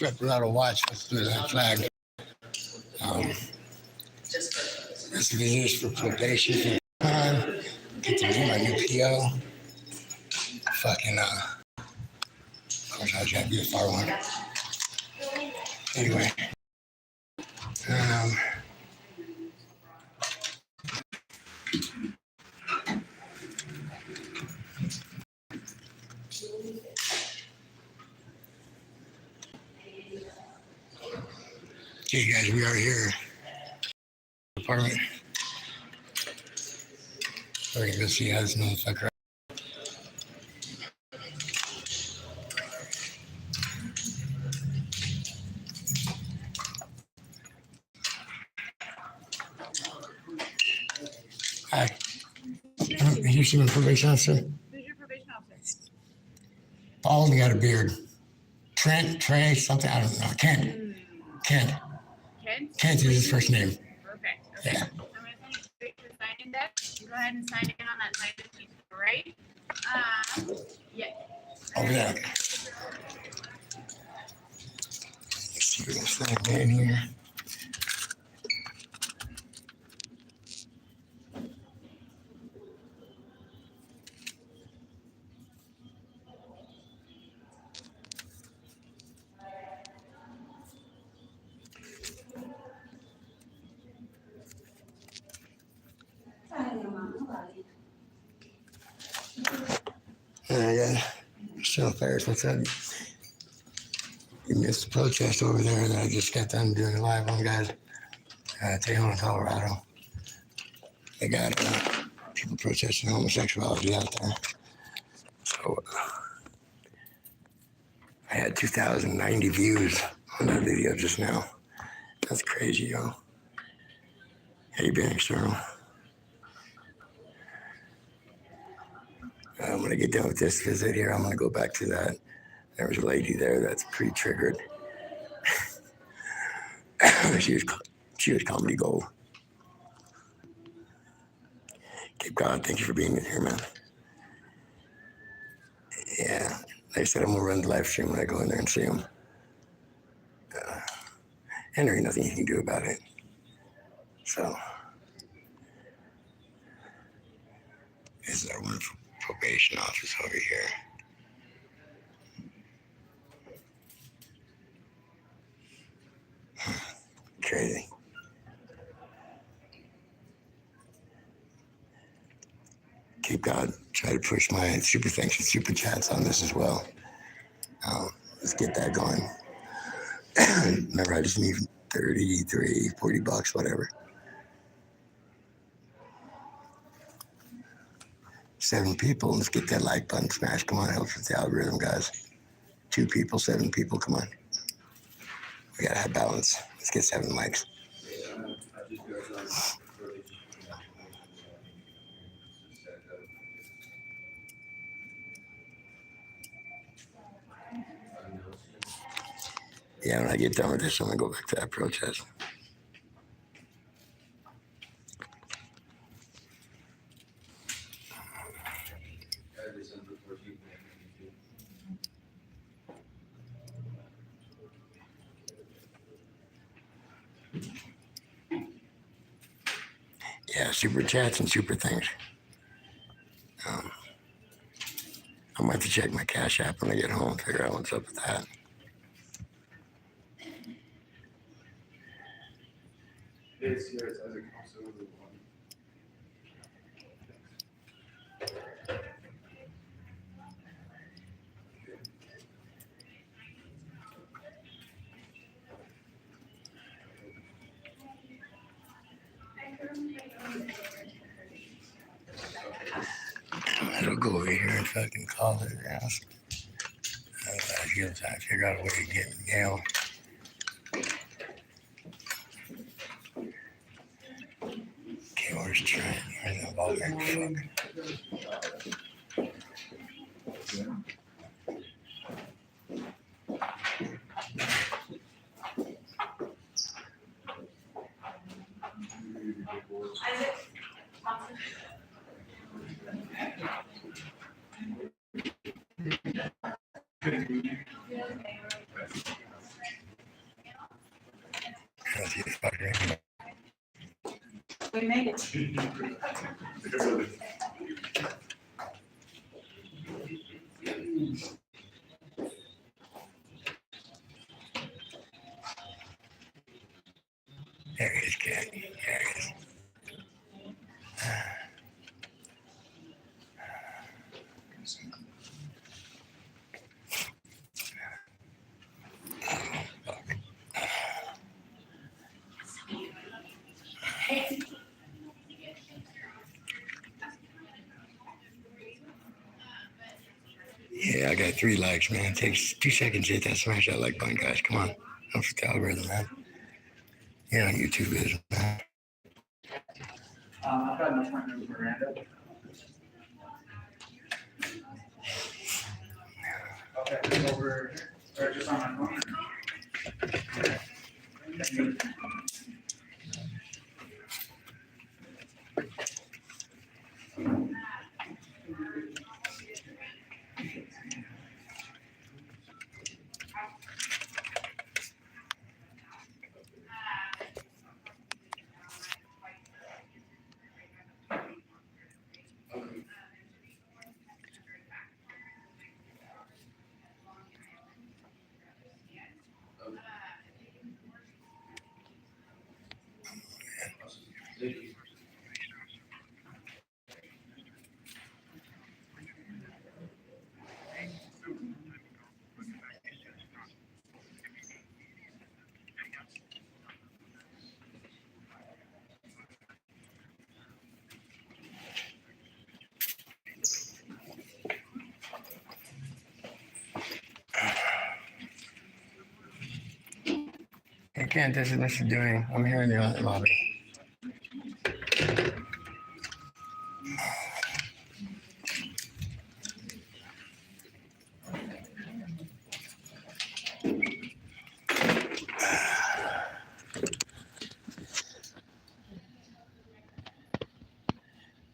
corruptarado watch. Let's do that flag. This visitors for probation for time. Get to do my new PO. Fucking of course I can't be the far one. Anyway. Okay, guys, we are here. Apartment. We're gonna go see how this motherfucker. Hi. You're seeing probation officer? Who's your probation officer? Paul, he got a beard. Trey, something, I don't know. Kent. Kent? Kent is his first name. Okay. Yeah. I'm going to send you straight to the sign-in desk. You go ahead and sign in on that sign-in sheet, right? Yeah. Over there. Let's see what's that in here. Yeah, still Ferris, what's up? You missed the protest over there that I just got done doing live on, guys. Tehona, Colorado. They got people protesting homosexuality out there. So I had 2,090 views on that video just now. That's crazy, yo. How you been, external? I'm gonna get done with this visit here. I'm gonna go back to that. There was a lady there that's pre-triggered. she was comedy gold. Cape God, thank you for being here, man. Yeah, they said I'm gonna run the live stream when I go in there and see them. And there ain't nothing you can do about it. So, this is our wonderful probation office over here. Crazy. Keep God, try to push my super thanks and super chats on this as well. Let's get that going. Remember, I just need 33, 40 bucks, whatever. 7 people, let's get that like button smashed. Come on, helps with the algorithm, guys. 2 people, 7 people, come on. We gotta have balance. Let's get 7 likes. Yeah, when I get done with this, I'm gonna go back to that protest. Yeah, super chats and super things. I'm about to check my Cash App when I get home, figure out what's up with that. It's here, it's as it comes over the one. I'll go over here and fucking call it ask. He'll try to figure out a way to get Gail. Okay, where's Trent? Where's the ball game? make it. There he is, kid. There he is. Yeah, I got 3 likes, man. It takes 2 seconds to hit that smash that like button, guys. Come on. Don't forget the algorithm, man. Yeah, on YouTube is, man. I've got an appointment with Miranda. Okay, over, or just on my phone. Hey, Kent, this is Mr. Dewey. I'm here in the lobby.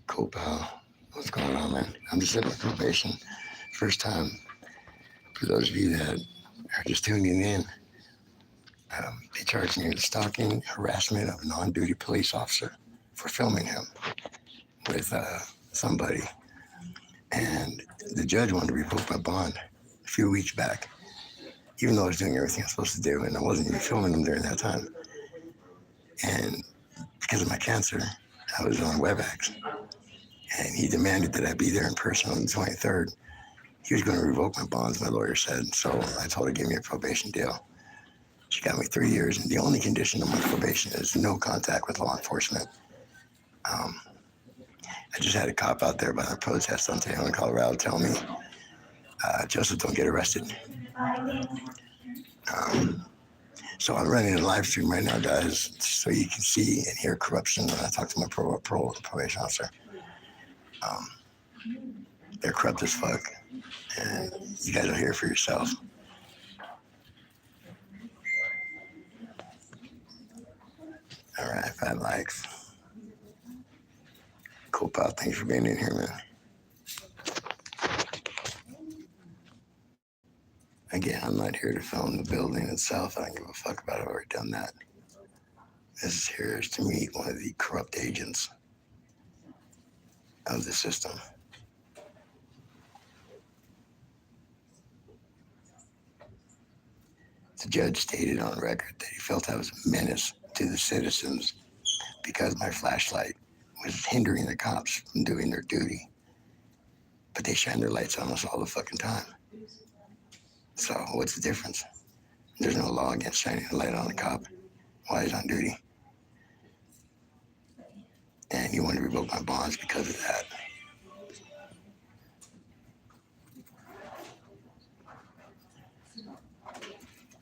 Cool, pal. What's going on, man? I'm just sitting with probation. First time. For those of you that are just tuning in, they charged me with stalking, harassment of a non-duty police officer for filming him with somebody. And the judge wanted to revoke my bond a few weeks back, even though I was doing everything I was supposed to do, and I wasn't even filming him during that time. And because of my cancer, I was on WebEx, and he demanded that I be there in person on the 23rd. He was going to revoke my bonds, my lawyer said, so I told her to give me a probation deal. She got me 3 years, and the only condition of my probation is no contact with law enforcement. I just had a cop out there by the protest on Taylor in Colorado tell me, Joseph, don't get arrested. So I'm running a live stream right now, guys, so you can see and hear corruption when I talk to my probation officer. They're corrupt as fuck, and you guys will hear for yourself. All right, 5 likes. Cool, pal. Thanks for being in here, man. Again, I'm not here to film the building itself. I don't give a fuck about it. I've already done that. This here is to meet one of the corrupt agents of the system. The judge stated on record that he felt I was a menace to the citizens because my flashlight was hindering the cops from doing their duty. But they shine their lights on us all the fucking time. So what's the difference? There's no law against shining a light on a cop while he's on duty. And he wanted to revoke my bonds because of that.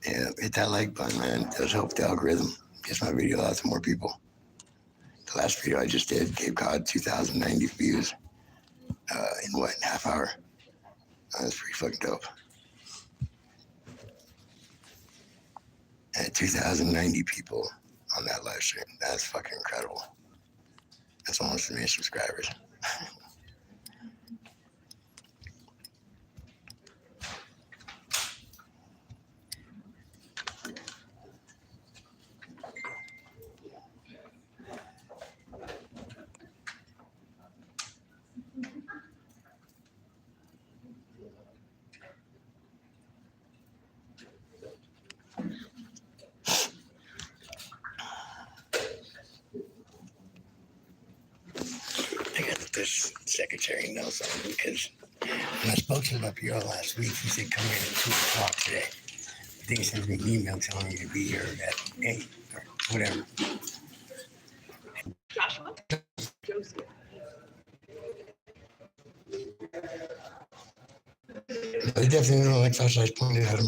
Yeah, hit that like button, man. It does help the algorithm. Gets my video out to more people. The last video I just did, Cape Cod, 2,090 views in what, half hour? That's pretty fucking dope. And 2,090 people on that live stream. That's fucking incredible. That's almost 1 million subscribers. secretary knows something because when I spoke to him up here last week, he said come in at 2 o'clock today. I think he sent me an email telling me to be here at 8 or whatever. Joshua? Joseph. They definitely don't like flashlights pointed at him.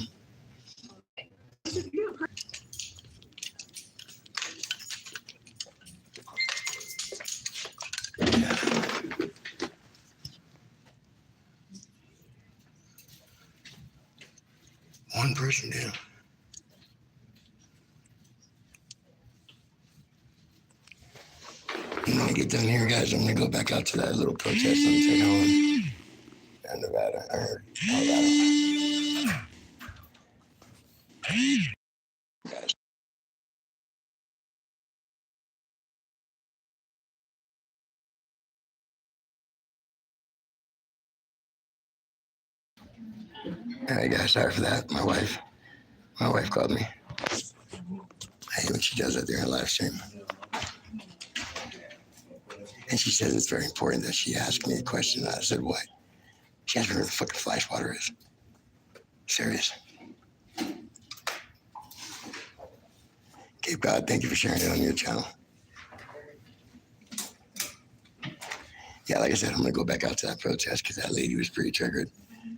One person down. When I get done here, guys, I'm gonna go back out to that little protest on St. Helens in Nevada or Colorado. Guys. Hey guys, sorry for that. My wife called me. I hate when she does that during a live stream. And she says it's very important that she asked me a question. And I said, what? She asked me where the fucking flash water is. Serious. Cape God, thank you for sharing it on your channel. Yeah, like I said, I'm gonna go back out to that protest because that lady was pretty triggered.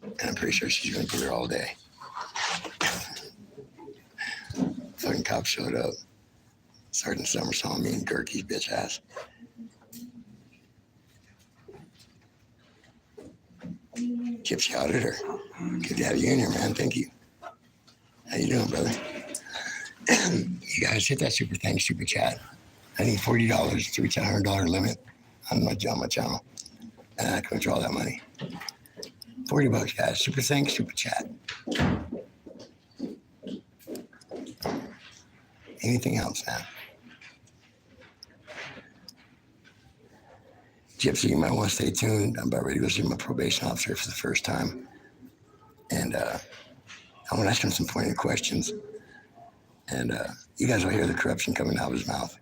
And I'm pretty sure she's gonna be there all day. Fucking cops showed up. Sergeant Summer saw me and Gertie's bitch ass. Chip shouted at her. Good to have you in here, man. Thank you. How you doing, brother? You guys hit that super thanks, super chat. I need $40 to reach that $100 limit on my channel. And I can withdraw that money. $40, guys. Super thanks, super chat. Anything else, man? Gypsy, you might want to stay tuned. I'm about ready to go see my probation officer for the first time. And I want to ask him some pointed questions. And you guys will hear the corruption coming out of his mouth.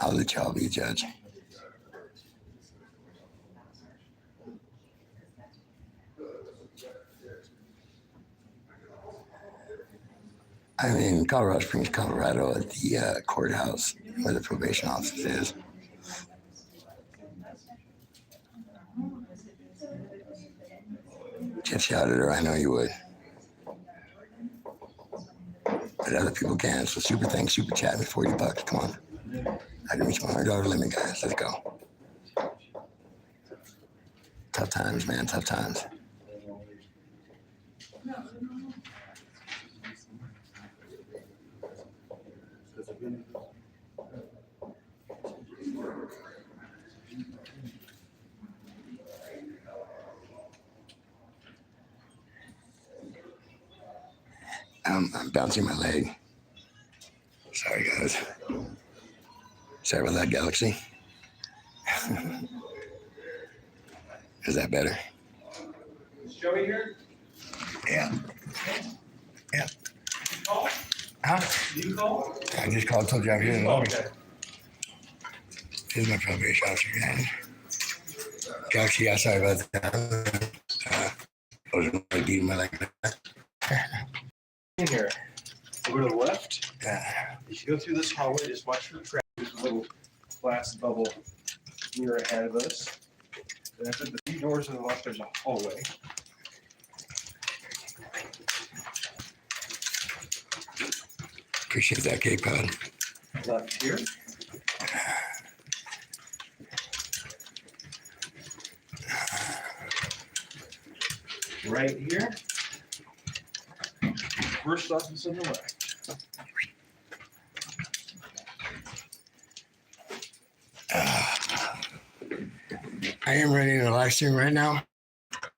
I'll let y'all be a judge. I'm in Colorado Springs, Colorado at the courthouse where the probation office is. Jeff shouted at her, I know you would. But other people can. So super thanks, super chat me $40. Come on. I can reach my $100 limit, guys. Let's go. Tough times, man. Tough times. I'm bouncing my leg. Sorry, guys. Sorry about that, Galaxy. Is that better? Is Joey here? Yeah. Yeah. You call? Huh? You call? I just called, told you I'm here in the lobby. Okay. Here's my probation officer, guys. Galaxy, yeah, sorry about that. I was beating my leg. In here. Go to the left. Uh, If you go through this hallway, just watch for the traffic. There's a little glass bubble mirror ahead of us. Then after the 3 doors to the left, there's a hallway. appreciate that, Cape Cod. Left here. Right here. First office on the left. I am running a live stream right now.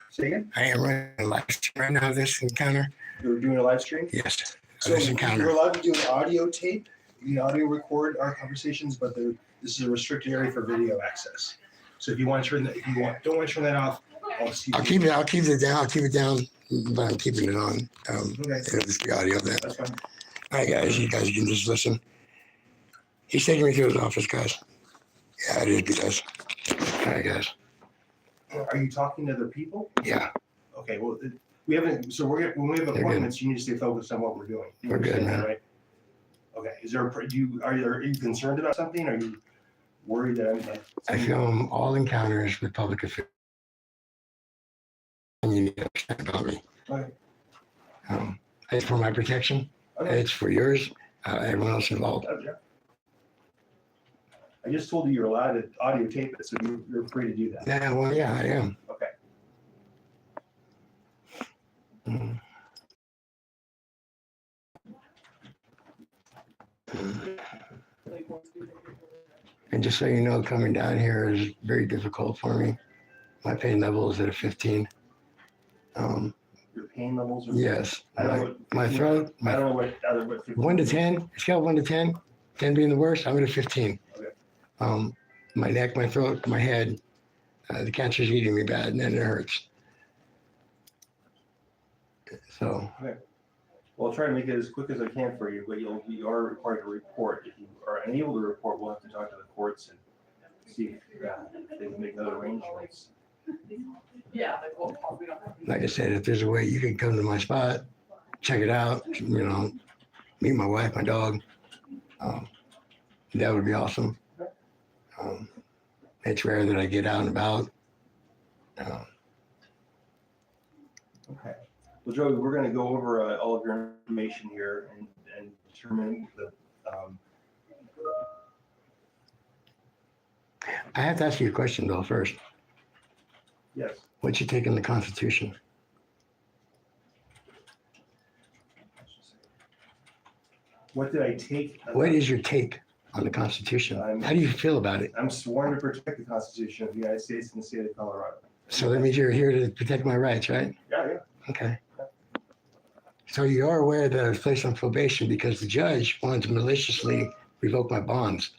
Say again? I am running a live stream right now. This encounter. You're doing a live stream? Yes. So This we're encounter. allowed to do an audio tape. We can audio record our conversations, but this is a restricted area for video access. So if you want to turn that, don't want to turn that off, I'll see. I'll keep it down. I'll keep it down, but I'm keeping it on. Okay, It'll just be audio then. that's fine. All right, guys. You guys can just listen. He's taking me to his office, guys. Yeah, it is because. All right, guys. Are you talking to other people? Yeah, Okay, well, we haven't, so when we have They're good. appointments, you need to stay focused on what we're doing. You We're good, understand that, man. right? Okay, is there, are you concerned about something? Are you worried that I'm like? I film all encounters with public officials. And you need to understand about me. Okay. It's for my protection. Okay. It's for yours. Everyone else involved. Yeah. I just told you you're allowed to audio tape it, so you're free to do that. Yeah, well, yeah, I am. Okay. Mhm. And just so you know, coming down here is very difficult for me. My pain level is at a 15. Your pain levels are. Yes, I don't know what. my throat, I don't know what. 1 to 10, scale of 1 to 10, 10 being the worst, I'm at a 15. Okay. My neck, my throat, my head, the cancer's eating me bad, and then it hurts. So, Well, I'll try to make it as quick as I can for you, but you are required to report. If you are unable to report, we'll have to talk to the courts and see if they can make other arrangements. Yeah, like I said, if there's a way you can come to my spot, check it out, meet my wife, my dog, that would be awesome. It's rare that I get out and about. Okay. Well, Joey, we're going to go over all of your information here and determine the. I have to ask you a question though first. Yes. What's your take on the Constitution? What did I take? What is your take on the Constitution? How do you feel about it? I'm sworn to protect the Constitution of the United States and the state of Colorado. So that means you're here to protect my rights, right? Yeah, yeah. Okay. So you are aware that I was placed on probation because the judge wanted to maliciously revoke my bonds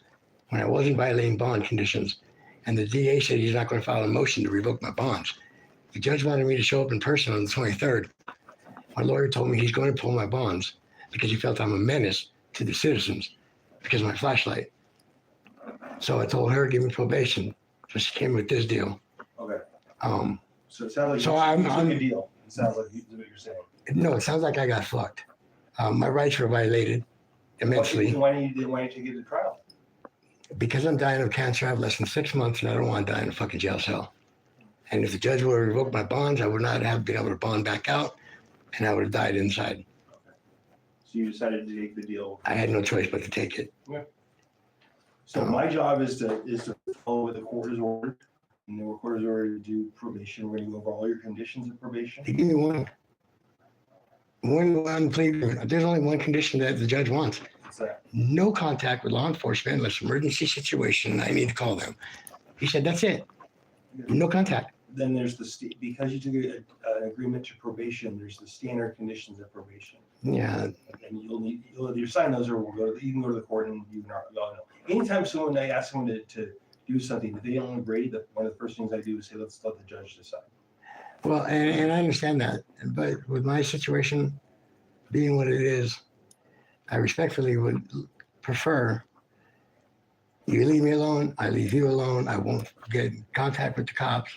when I wasn't violating bond conditions. And the DA said he's not going to file a motion to revoke my bonds. The judge wanted me to show up in person on the 23rd. My lawyer told me he's going to pull my bonds because he felt I'm a menace to the citizens because of my flashlight. So I told her, give me probation. So she came with this deal. Okay. So it sounds like So you took I'm a deal. It sounds like what you're saying. no, it sounds like I got fucked. My rights were violated immensely. Why didn't you take it to trial? Because I'm dying of cancer, I have less than 6 months and I don't want to die in a fucking jail cell. And if the judge would have revoked my bonds, I would not have been able to bond back out and I would have died inside. So you decided to take the deal. I had no choice but to take it. So my job is to follow what the court has ordered. And the court has ordered to do probation. We're going to go over all your conditions of probation. They give me one plea agreement. There's only one condition that the judge wants. What's that? No contact with law enforcement unless emergency situation and I need to call them. He said, that's it. No contact. Then there's because you took an agreement to probation, there's the standard conditions of probation. Yeah. And you'll either sign those or you can go to the court and you all know. Anytime I ask someone to do something, if they don't agree, one of the first things I do is say, let's let the judge decide. Well, and I understand that. But with my situation being what it is, I respectfully would prefer you leave me alone, I leave you alone. I won't get in contact with the cops.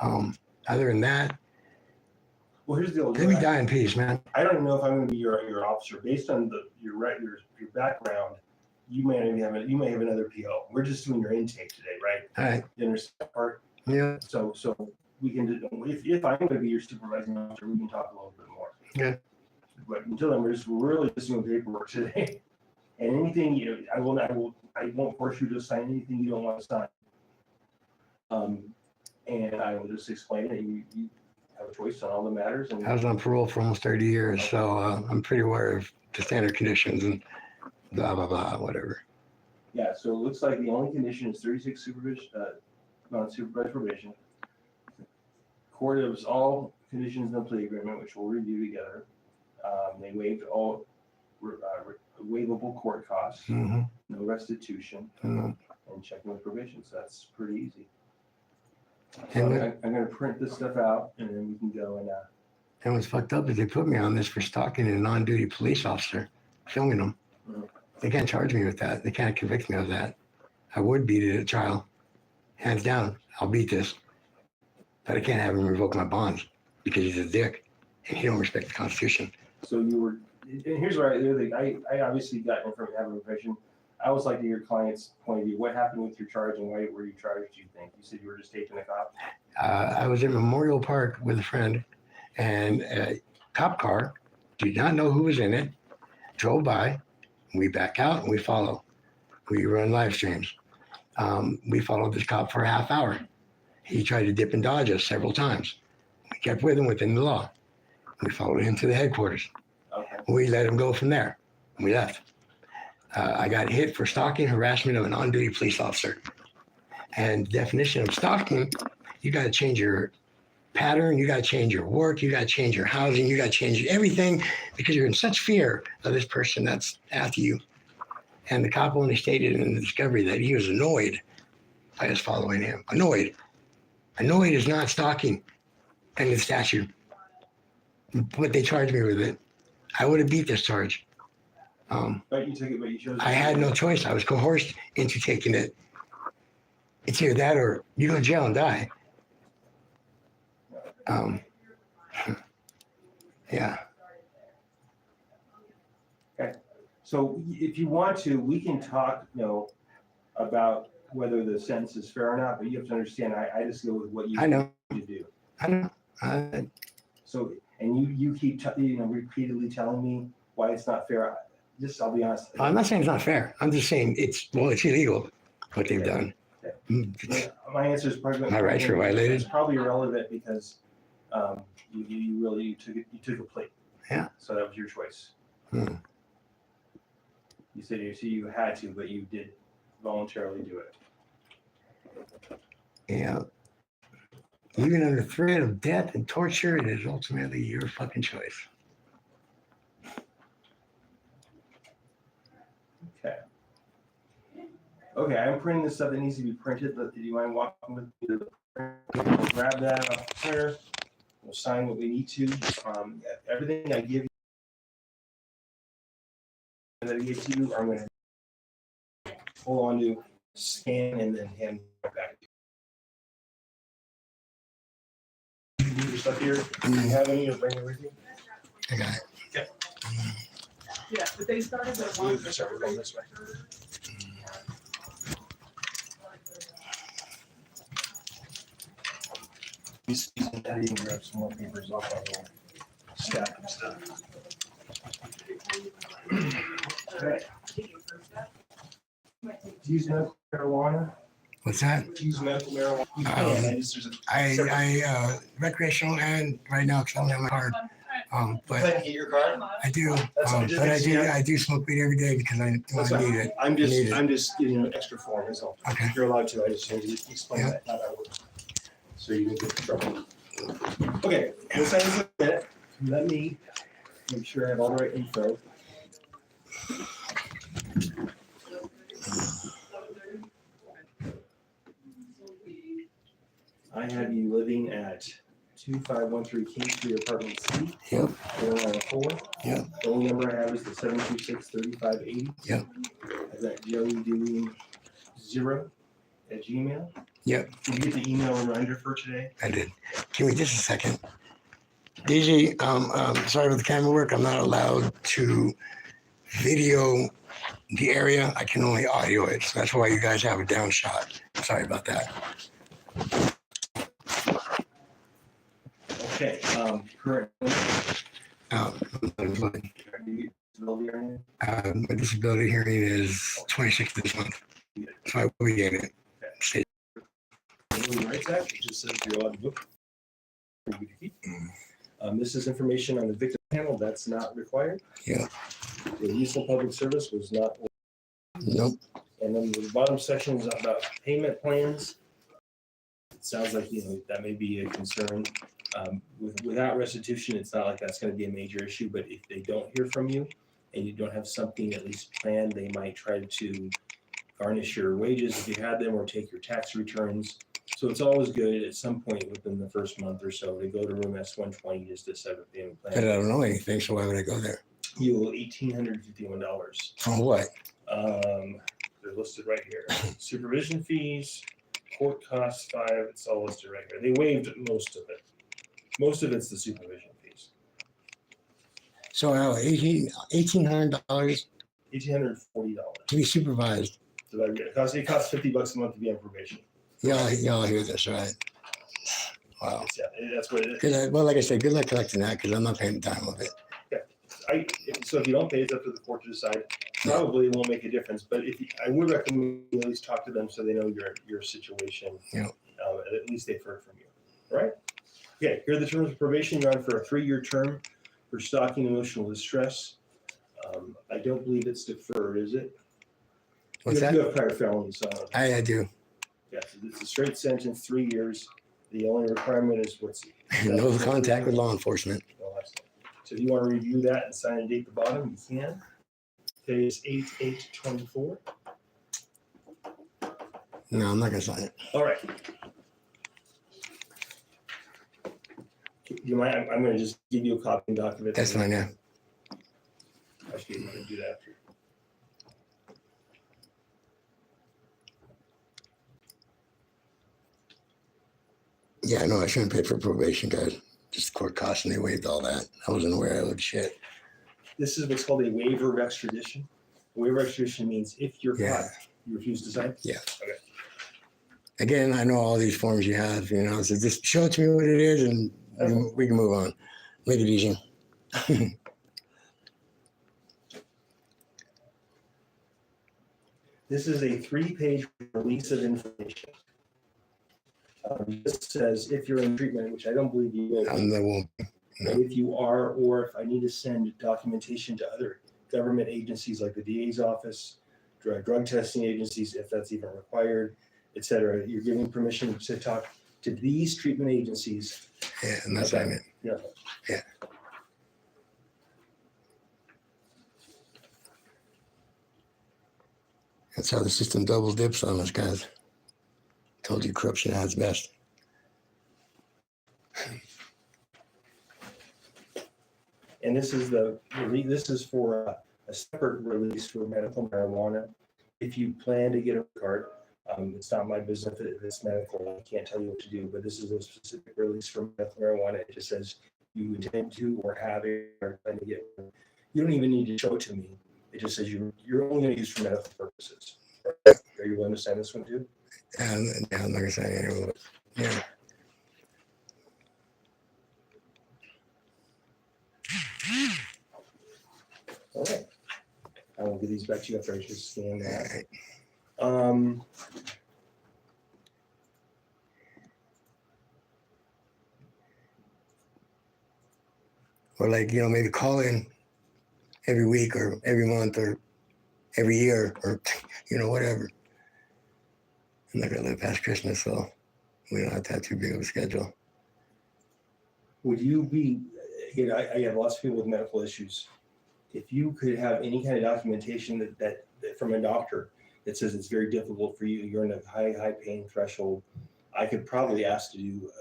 Other than that, Well, here's the deal. let me die in peace, man. I don't even know if I'm going to be your officer. Based on your background, you may have another PO. We're just doing your intake today, right? All right. You understand that part? Yeah. So we can do, if I'm going to be your supervising officer, we can talk a little bit more. Yeah. But until then, we're really just doing paperwork today. And anything I won't force you to sign anything you don't want to sign. And I will just explain it. You have a choice on all the matters. And I was on parole for almost 30 years, so I'm pretty aware of the standard conditions and blah, blah, blah, whatever. yeah, so it looks like the only condition is 36 non-supervised probation. Court of all conditions in the plea agreement, which we'll review together. They waived all waivable court costs, Mm-hmm. no restitution, Mm-hmm. and checking with probation. So that's pretty easy. And So what- I'm going to print this stuff out, and then we can go and. And what's fucked up is they put me on this for stalking a non-duty police officer, filming them. Mhm. They can't charge me with that. They can't convict me of that. I would beat it at trial. Hands down, I'll beat this. but I can't have him revoke my bonds because he's a dick and he don't respect the Constitution. So you were, and here's where I obviously got information. I always like to hear clients' point of view. What happened with your charge and why were you charged, do you think? You said you were just taking a cop? I was at Memorial Park with a friend, and a cop car, did not know who was in it, drove by. We back out and we follow. We run live streams. We followed this cop for a half hour. He tried to dip and dodge us several times. We kept with him within the law. We followed him to the headquarters. Okay. We let him go from there. We left. I got hit for stalking, harassment of an on-duty police officer. And definition of stalking, you got to change your pattern, you got to change your work, you got to change your housing, you got to change everything because you're in such fear of this person that's after you. And the cop only stated in the discovery that he was annoyed by us following him. Annoyed. Annoyed is not stalking in the statute. But they charged me with it. I would have beat this charge. But you took it, but you chose. I had no choice. I was coerced into taking it. It's either that or you go to jail and die. Yeah. Okay. So if you want to, we can talk, about whether the sentence is fair or not, but you have to understand, I just go with what you I know. need to do. I know. So, and you keep, repeatedly telling me why it's not fair. I'll be honest. I'm not saying it's not fair. I'm just saying it's illegal what they've done. Yeah, my answer is probably. My rights were violated. It's probably irrelevant because you took a plea. Yeah. So that was your choice. Hmm. You said you had to, but you did voluntarily do it. Yeah. Even under threat of death and torture, it is ultimately your fucking choice. Okay. Okay, I'm printing this stuff that needs to be printed. Do you mind walking with me to the printer? We'll grab that off the printer. We'll sign what we need to. Everything I give you, that I give to you, I'm going to hold on to, scan, and then hand it back. You do your stuff here. Do you have any or bring it with you? I got it. Okay. Yeah, but they started at We're one. going this way. You can grab some more papers off of the stack of stuff. Okay. Do you use medical marijuana? What's that? Do you use medical marijuana? I recreational and right now because I don't have my card. But Get your card? I do. That's all. But I do smoke weed every day because I That's need fine. it. I'm Need it. just giving you an extra form, that's all. Okay. You're allowed to, I just need to explain Yeah. that, how that works. So you don't get in trouble. Okay, we'll sign this in a minute. Let me make sure I have all the right info. I have you living at 2513 King Street, Apartment C. Yep. Carolina 4. Yep. The only number I have is the 726-3580. Yep. I've got Joey doing 0 at Gmail. Yep. Did you get the email reminder for today? I did. Give me just a second. DG, sorry about the camera work. I'm not allowed to video the area. I can only audio it. So that's why you guys have a down shot. Sorry about that. Okay, current. My disability hearing is 26 this month. So I will be getting it. Stay. It just says you're allowed to book. This is information on the victim panel. That's not required. Yeah. The useful public service was not. Nope. And then the bottom section is about payment plans. It sounds like, that may be a concern. Without restitution, it's not like that's going to be a major issue, but if they don't hear from you and you don't have something at least planned, they might try to garnish your wages if you had them or take your tax returns. So it's always good at some point within the first month or so to go to room S120 just to set up a payment But I plan. don't know anything, so why would I go there? You owe $1,851. For what? They're listed right here. Supervision fees, Court costs 5, it's all listed right here. They waived most of it. Most of it's the supervision fees. So $1,800 $1,840. to be supervised. So that it costs $50 a month to be on probation. Y'all hear this, right? Wow. Yeah, that's what it is. Good luck, well, like I said, good luck collecting that because I'm not paying the time of it. So if you don't pay, it's up to the court to decide. Probably it won't make a difference, but I would recommend you at least talk to them so they know your situation. Yeah. At least they've heard from you. All right? Okay, here are the terms of probation. You're on for a 3-year term for stalking emotional distress. I don't believe it's deferred, is it? What's You that? have prior felonies. I do. Yeah, so it's a straight sentence, 3 years. The only requirement is what's No contact with law enforcement. no, that's not. So if you want to review that and sign and date the bottom, you can. Today is 8/8/24. No, I'm not gonna sign it. All right. You mind? I'm going to just give you a copy and document. That's fine, yeah. Actually, I'm going to do that after. Yeah, no, I shouldn't pay for probation, guys. Just court costs and they waived all that. I wasn't aware of shit. This is what's called a waiver of extradition. A waiver of extradition means if you're Yeah. caught, you refuse to sign. Yeah. Okay. Again, I know all these forms you have, so just show it to me what it is and we can move on. Make it easy. This is a 3-page release of information. This says if you're in treatment, which I don't believe you will. That won't. But if you are, or if I need to send documentation to other government agencies like the DA's office, drug testing agencies, if that's even required, et cetera, you're giving permission to talk to these treatment agencies. Yeah, and that's Okay. what I meant. Yeah. Yeah. That's how the system double dips on us, guys. Told you corruption at its best. And this is this is for a separate release for medical marijuana. If you plan to get a card, it's not my business if it's medical. I can't tell you what to do, but this is a specific release for medical marijuana. It just says you intend to or have it or plan to get one. You don't even need to show it to me. It just says you're only going to use for medical purposes. Are you willing to sign this one too? I'm not gonna say anything. Yeah. All right. I will give these back to you after I just scan All that. right. Or maybe call in every week or every month or every year or whatever. I'm not gonna live past Christmas, so we don't have to have too big of a schedule. Would you be, again, I have lots of people with medical issues. If you could have any kind of documentation that from a doctor that says it's very difficult for you, you're in a high pain threshold, I could probably ask to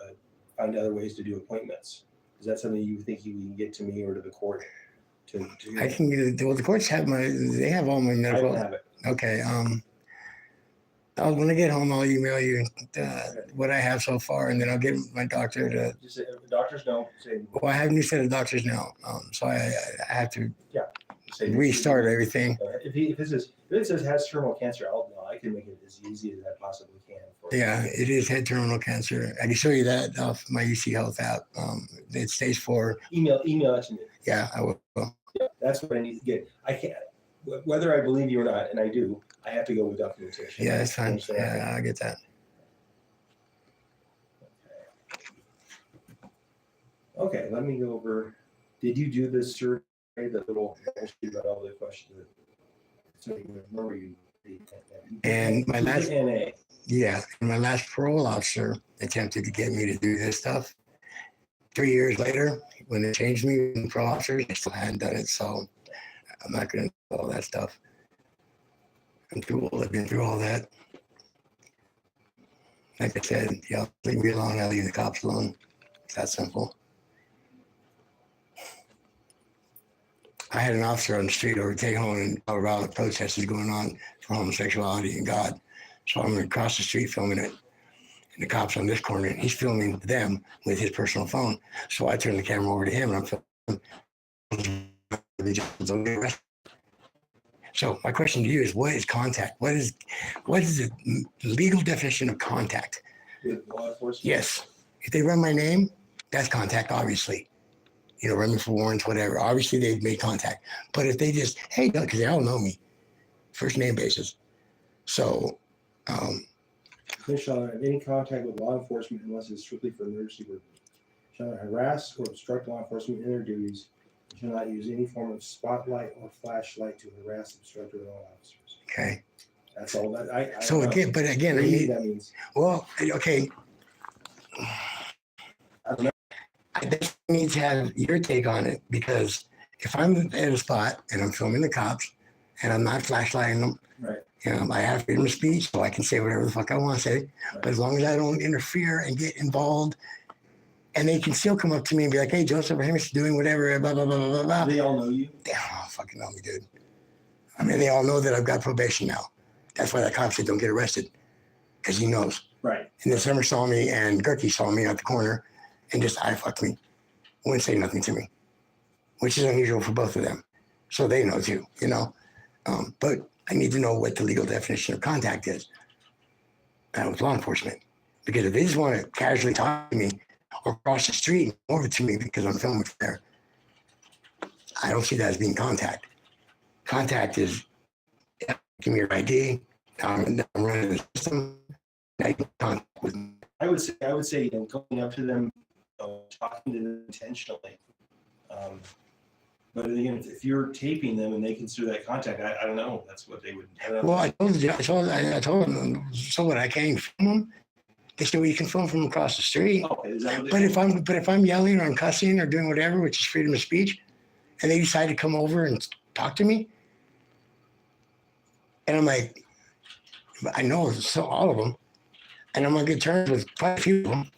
find other ways to do appointments. Is that something you think you can get to me or to the court? I can get it. Well, the courts have they have all my I medical. don't have it. Okay. When I get home, I'll email you what I have so far, and then I'll get my doctor to. Just say, doctors know. Say, Well, I have a new set of doctors now, so I have to say restart everything. If it says has terminal cancer, I can make it as easy as I possibly can. Yeah, it is head terminal cancer. I can show you that off my UC Health app. It's stage 4. Email it to me. Yeah, I will. That's what I need to get. I can't, whether I believe you or not, and I do, I have to go with documentation. Yeah, that's fine. Understand? Yeah, I get that. Okay, let me go over. Did you do this survey, the little about all the questions? So you remember you. And my last, NA. yeah, my last parole officer attempted to get me to do this stuff. 3 years later, when they changed me in parole officers, I still hadn't done it. So I'm not going to do all that stuff. I'm too old. I've been through all that. Like I said, leave me alone. I'll leave the cops alone. It's that simple. I had an officer on the street over Tejon in Colorado. Protest is going on for homosexuality and God. So I'm across the street filming it. and the cop's on this corner, and he's filming them with his personal phone. So I turn the camera over to him, and I'm filming. So my question to you is, what is contact? What is the legal definition of contact? With law enforcement? Yes. If they run my name, that's contact, obviously. You know, run me for warrants, whatever. Obviously, they've made contact. But if they just, hey, because they all know me, first name basis. So, Commissioner shall not have any contact with law enforcement unless it's strictly for emergency purposes. Shall not harass or obstruct law enforcement in their duties. Shall not use any form of spotlight or flashlight to harass, obstruct, or law officers. okay. That's all that I So don't know. again, but again, What I do you need, think that means? well, okay. I don't know. I definitely need to have your take on it, because if I'm at a spot and I'm filming the cops and I'm not flashlighting them, Right. you know, I have freedom of speech, so I can say whatever the fuck I want to say. Right. But as long as I don't interfere and get involved, and they can still come up to me and be like, hey, Joseph Rahemis doing whatever, blah, blah, blah, blah, blah, blah. They all know you. They don't fucking know me, dude. I mean, they all know that I've got probation now. That's why that cop said don't get arrested, because he knows. Right. And then Summer saw me and Gerke saw me at the corner and just eye fucked me. Wouldn't say nothing to me, which is unusual for both of them. So they know too, you know. But I need to know what the legal definition of contact is with law enforcement. Because if they just want to casually talk to me or cross the street and come over to me because I'm filming there, I don't see that as being contact. Contact is, give me your ID, I'm running the system, now you can contact with me. I would say, you know, going up to them, talking to them intentionally. But again, if you're taping them and they consider that contact, I don't know. That's what they would. Well, I told them, so what? I can't even film them. They said, well, you can film from across the street. Okay, is that what But if I'm yelling or I'm cussing or doing whatever, which is freedom of speech, and they decide to come over and talk to me, and I'm like, I know so all of them, and I'm on good terms with quite a few of them.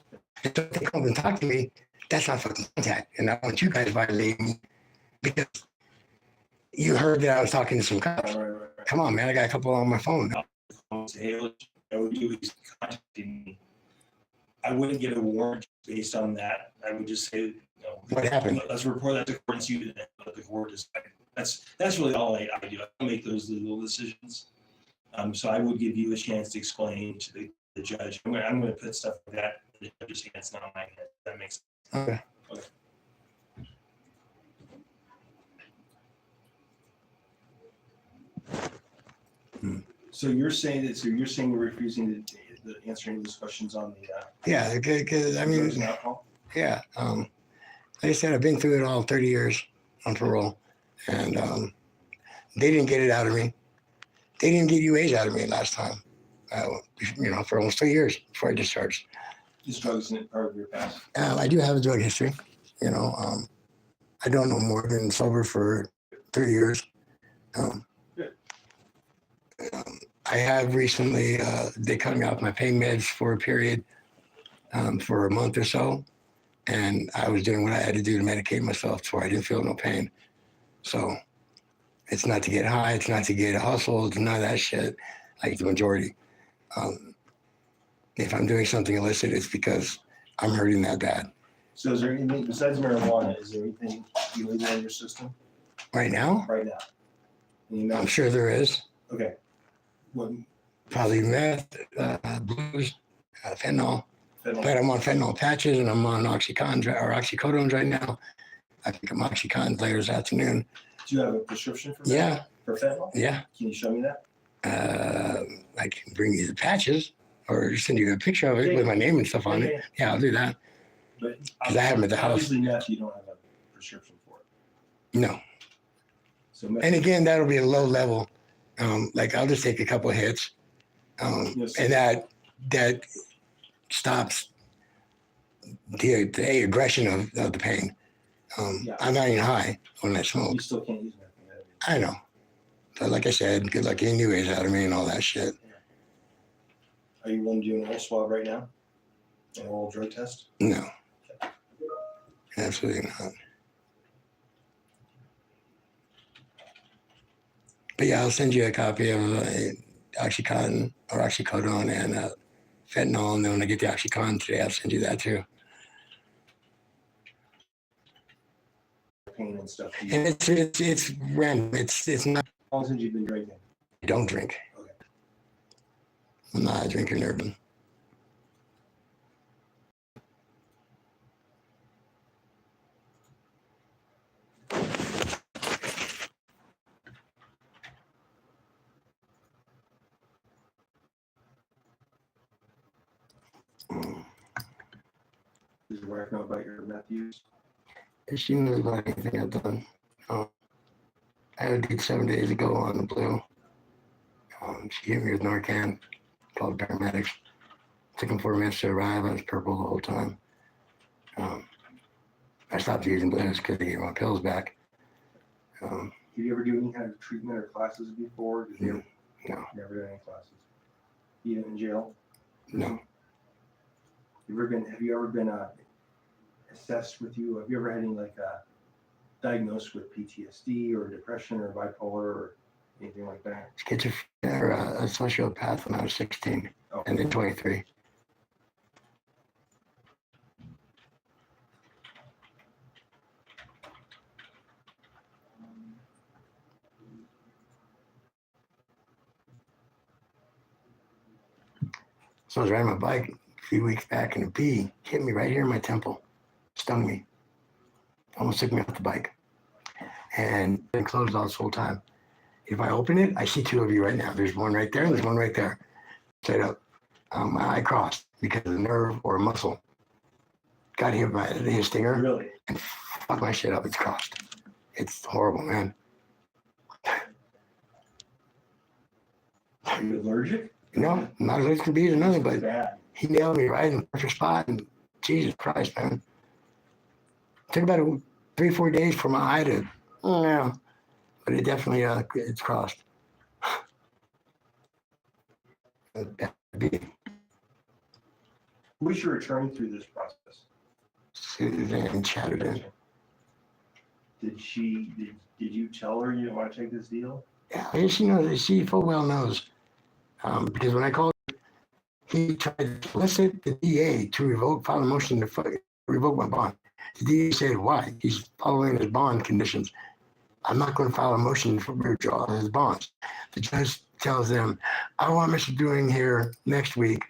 And so if they come and talk to me, that's not fucking contact, and I want you guys violating me because you heard that I was talking to some cops. Right. Come on, man, I got a couple on my phone. Hey, look, I would do is contacting me. I wouldn't get a warrant based on that. I would just say, you know, What happened? let's report that to court and see what the court decide. That's really all I do. I don't make those legal decisions. So I would give you a chance to explain to the judge. I'm going to put stuff like that in the judge's hands, not my head. That makes sense. Okay. So you're saying you're refusing the answering those questions on the Yeah, because I mean, drugs and alcohol? yeah. Like I said, I've been through it all 30 years on parole, and they didn't get it out of me. They didn't get UAs out of me last time. You know, for almost 3 years before I discharged. This drugs isn't part of your past. I do have a drug history. You know, I don't know more than sober for 3 years. I have recently, they cut me off my pain meds for a period for a month or so. And I was doing what I had to do to medicate myself to where I didn't feel no pain. So it's not to get high. It's not to get a hustle. It's none of that shit, like the majority. If I'm doing something illicit, it's because I'm hurting that bad. So is there anything besides marijuana? Is there anything illegal in your system Right now, right now? Any I'm amount? sure there is. Okay. What? Probably meth, blues, fentanyl. Fentanyl? But I'm on fentanyl patches and I'm on oxycodones right now. I think I'm oxycontin later this afternoon. Do you have a prescription for that? Yeah, For fentanyl? yeah. Can you show me that? I can bring you the patches or send you a picture of it with my name and stuff on it. Yeah, I'll do that. But 'Cause I have them at the house. Obviously, meth, you don't have a prescription for it. No. So meth, And again, that'll be a low level. Like I'll just take a couple hits. Yes. And that stops the aggression of the pain. Yeah. I'm not even high when I smoke. you still can't use meth. I know. But like I said, good luck getting UAs out of me and all that shit. Are you willing to do an oral swab right now? An oral drug test? No. Absolutely not. But yeah, I'll send you a copy of Oxycontin or oxycodone and fentanyl, and then when I get the OxyContin today, I'll send you that too. Pain and stuff. And it's random. It's not. How long since you've been drinking? I don't drink. Okay. I'm not a drinker, never been. Does your wife know about your meth use? She knows about anything I've done. I had a date 7 days ago on the blue. She hit me with Narcan, called paramedics. Took them 4 minutes to arrive. I was purple the whole time. I stopped using blues because they gave my pills back. Did you ever do any kind of treatment or classes before? Did you No, never done any classes? Even in jail? no. Have you ever been assessed with you? Have you ever had any diagnosed with PTSD or depression or bipolar or anything like that? Schizophrenia or a sociopath when I was 16 Oh, and then 23. So I was riding my bike a few weeks back and a bee hit me right here in my temple, stung me, almost took me off the bike, and been closed all this whole time. If I open it, I see 2 of you right now. There's one right there and there's one right there, straight up. My eye crossed because of a nerve or a muscle got hit by his stinger really? and fucked my shit up. It's crossed. It's horrible, man. Are you allergic? No, not allergic to bees or nothing, but Bad. he nailed me right in the perfect spot, and Jesus Christ, man. Took about 3-4 days for my eye to, yeah, but it definitely, it's crossed. Who's your attorney through this process? Suzanne Chatterton. Did you tell her you didn't want to take this deal? Yeah, she knows, she full well knows. Because when I called, he tried to solicit the DA to file a motion to revoke my bond. The DA said, why? He's following his bond conditions. I'm not going to file a motion for withdrawal of his bonds. The judge tells them, I want Mr. Doing here next week.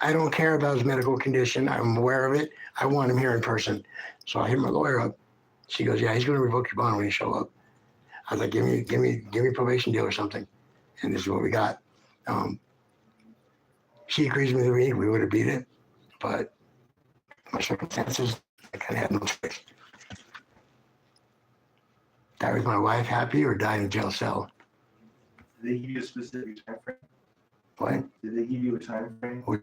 I don't care about his medical condition. I'm aware of it. I want him here in person. So I hit my lawyer up. She goes, yeah, he's going to revoke your bond when you show up. I was like, give me a probation deal or something. And this is what we got. She agrees with me. We would have beat it, but my circumstances, I kind of had no choice. Die with my wife happy or die in a jail cell. Did they give you a specific time frame? What? Did they give you a time frame? What?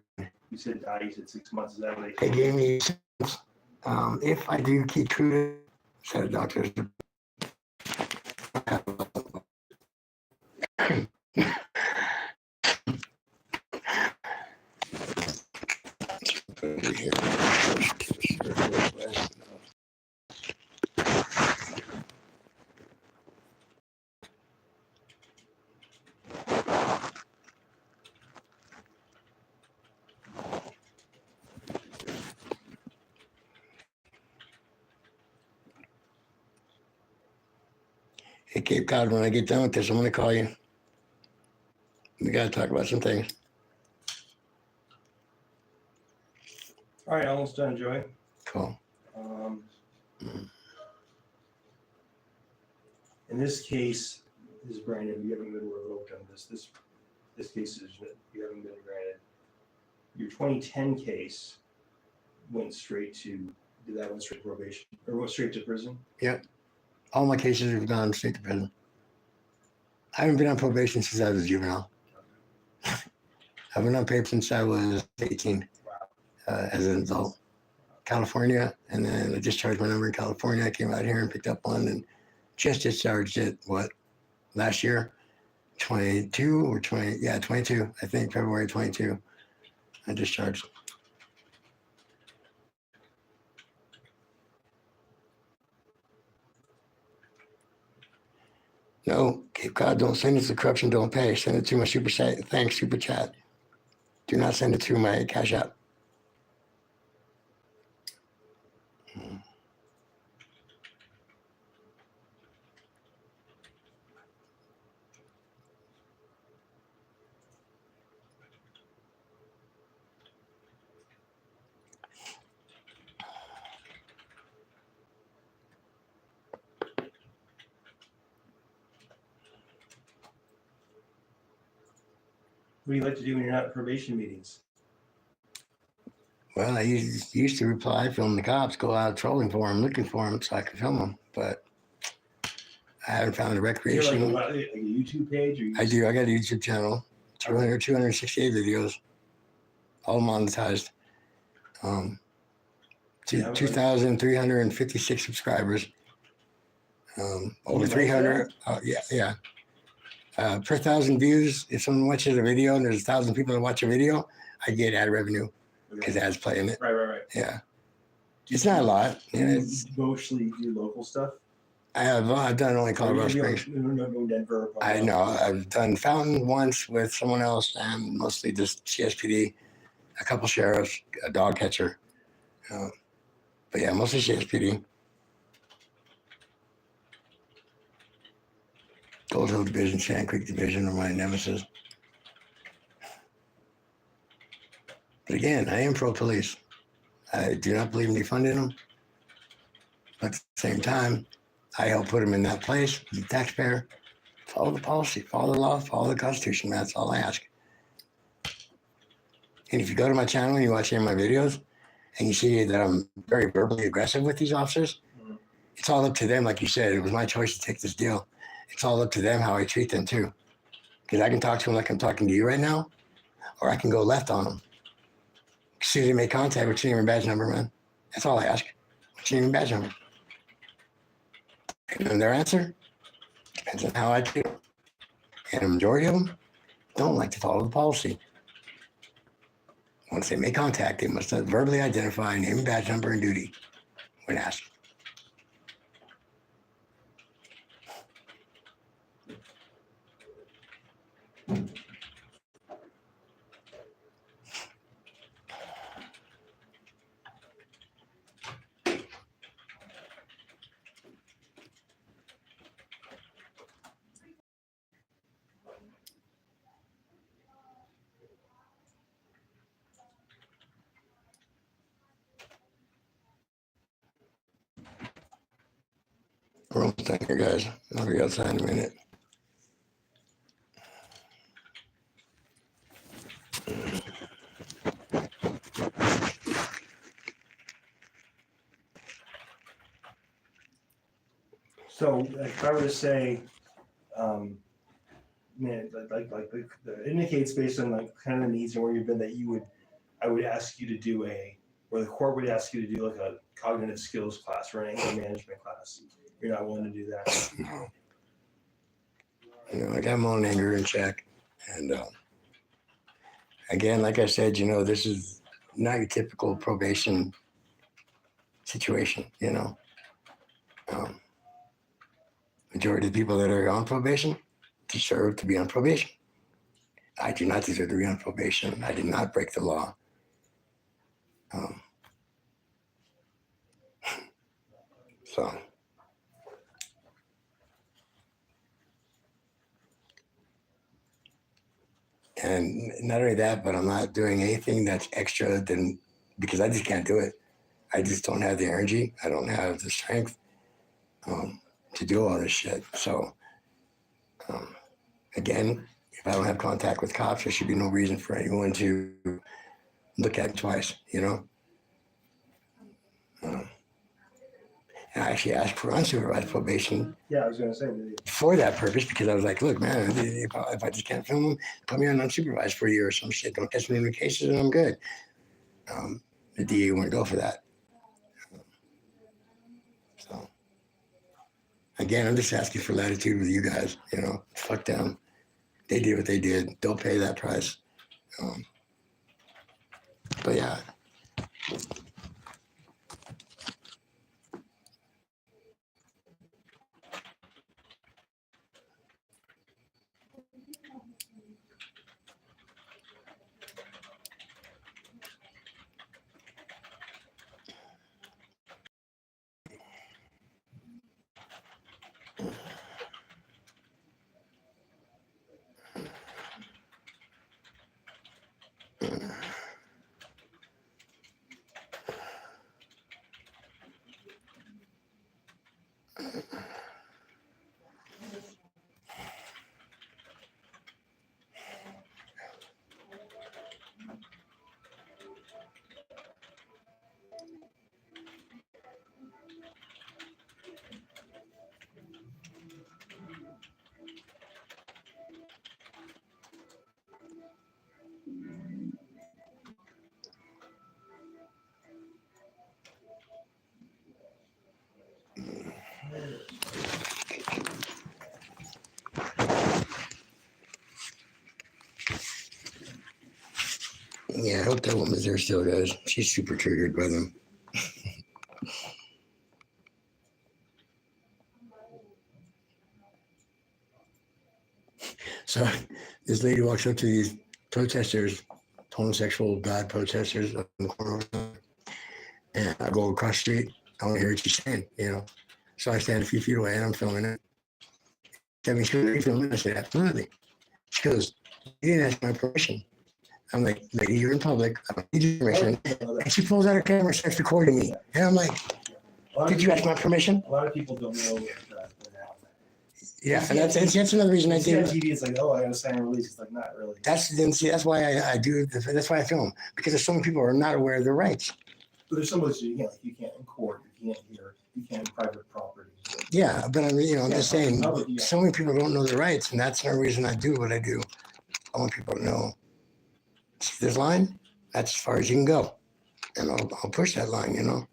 You said die. You said 6 months. Is that what They gave me, if I do keep true to, said a doctor. Hey, Cape Cod, when I get done with this, I'm going to call you. We got to talk about some things. All right, almost done, Joey. Cool. In this case, this is Brandon. You haven't been revoked on this. This case is that you haven't been granted. Your 2010 case went straight to probation or went straight to prison. Yep. All my cases have gone straight to prison. I haven't been on probation since I was a juvenile. I've been on paper since I was 18 as an adult. California, and then I discharged my number in California. I came out here and picked up one and just discharged it, last year? 22 or 20, yeah, 22, I think, February 22. I discharged. No, Cape Cod, don't send it to corruption, don't pay. Send it to my super chat. Thanks, super chat. Do not send it to my Cash App. What do you like to do when you're not at probation meetings? Well, I used to reply, film the cops, go out trolling for them, looking for them so I could film them. But I haven't found a Do you have recreation. like a YouTube page? Or you I do. I got a YouTube channel, 268 videos, all monetized. Yeah, 2,356 subscribers. Over 300. Yeah. Per 1,000 views, if someone watches a video and there's 1,000 people that watch a video, I get ad revenue because ads play in it. Right. Yeah. Do It's not a lot. Do Yeah, you mostly do local stuff? I've done only Colorado Or you Springs. No Denver. Or I know. I've done Fountain once with someone else and mostly just CSPD, a couple sheriffs, a dog catcher. But yeah, mostly CSPD. Gold Hill Division, Sand Creek Division are my nemesis. But again, I am pro-police. I do not believe in defunding them. But at the same time, I help put them in that place, the taxpayer. Follow the policy, follow the law, follow the Constitution. That's all I ask. And if you go to my channel and you watch any of my videos and you see that I'm very verbally aggressive with these officers, it's all up to them. Like you said, it was my choice to take this deal. It's all up to them how I treat them too. Because I can talk to them like I'm talking to you right now, or I can go left on them. As soon as they make contact, what's your name and badge number, man? That's all I ask. What's your name and badge number? And their answer depends on how I feel. And a majority of them don't like to follow the policy. Once they make contact, they must verbally identify name and badge number and duty when asked. We're almost done here, guys. I'll be outside in a minute. So if I were to say, man, it indicates based on like kind of the needs and where you've been that I would ask you to do or the court would ask you to do like a cognitive skills class or an anger management class. You're not willing to do that. No. I got my own anger in check. And again, like I said, this is not your typical probation situation, Majority of the people that are on probation deserve to be on probation. I do not deserve to be on probation. I did not break the law. So. And not only that, but I'm not doing anything that's extra than because I just can't do it. I just don't have the energy. I don't have the strength to do all this shit. So, again, if I don't have contact with cops, there should be no reason for anyone to look at me twice, And I actually asked for unsupervised probation. Yeah, I was going to say. For that purpose, because I was like, look, man, if I just can't film them, put me on unsupervised for a year or some shit. Don't catch me in the cases and I'm good. The DA wouldn't go for that. So, again, I'm just asking for latitude with you guys. Fuck them. They did what they did. They'll pay that price. But yeah. Yeah, I hope that woman's there still, guys. She's super triggered by them. So this lady walks up to these protesters, homosexual bad protesters on the corner, and I go across the street. I want to hear what she's saying, you know. So I stand a few feet away and I'm filming it. I mean, she goes, "Are you filming?" I said, "Absolutely." She goes, "You didn't ask my permission." I'm like, "Lady, you're in public. I don't need your permission." And she pulls out her camera and starts recording me. And I'm like, "Did you ask my permission?" A lot of people don't know that. Yeah, and that's another reason I You see on did. TV, it's like, oh, I got to sign a release. It's like, not really. That's why I do. That's why I film, because there's so many people who are not aware of their rights. But there's some places you can't, like, you can't in court, you can't hear, you can't in private property. Yeah, but I'm just saying, so many people don't know their rights, and that's another reason I do what I do. I want people to know, see this line, that's as far as you can go, and I'll push that line, you know.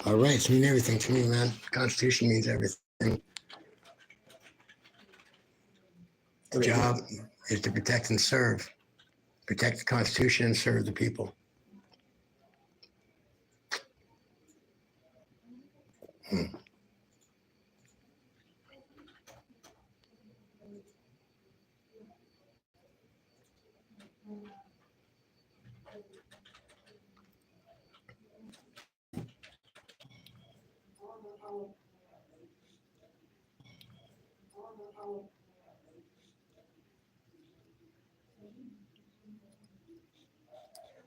All rights mean everything to me, man. The Constitution means everything. The job is to protect and serve, protect the Constitution and serve the people.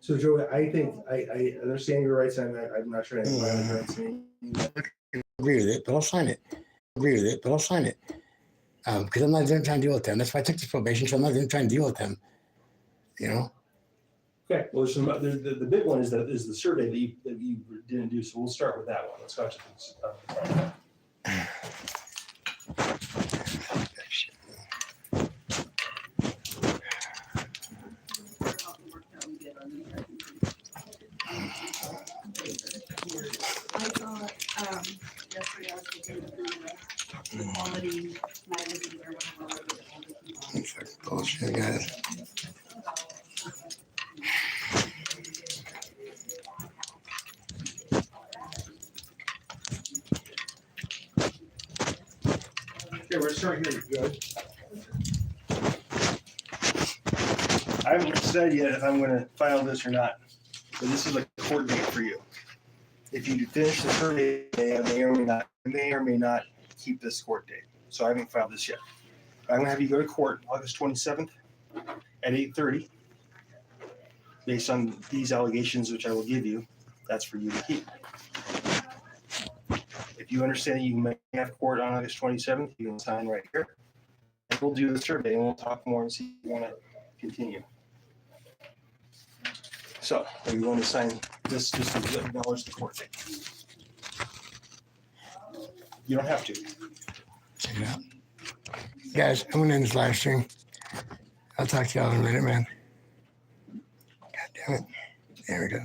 So Joe, I think, I understand your rights, and I'm not trying to violate your rights. Agree with it, but I'll sign it. Because I'm not even trying to deal with them. That's why I took this probation, so I'm not even trying to deal with them. You know? Okay, well, the big one is the survey that you didn't do, so we'll start with that one. Let's go to this. I thought, yesterday I was looking through the quality magazine or whatever. It's like bullshit, guys. Okay, we're starting here. Good. I haven't said yet if I'm going to file this or not, but this is a court date for you. If you finish the survey, I may or may not keep this court date. So I haven't filed this yet. I'm going to have you go to court August 27th at 8:30. Based on these allegations, which I will give you, that's for you to keep. If you understand you may have court on August 27th, you can sign right here. And we'll do the survey and we'll talk more and see if you want to continue. So, are you going to sign this just to acknowledge the court date? You don't have to. Check it out. Guys, I'm going to end this live stream. I'll talk to y'all in a minute, man. God damn it. There we go.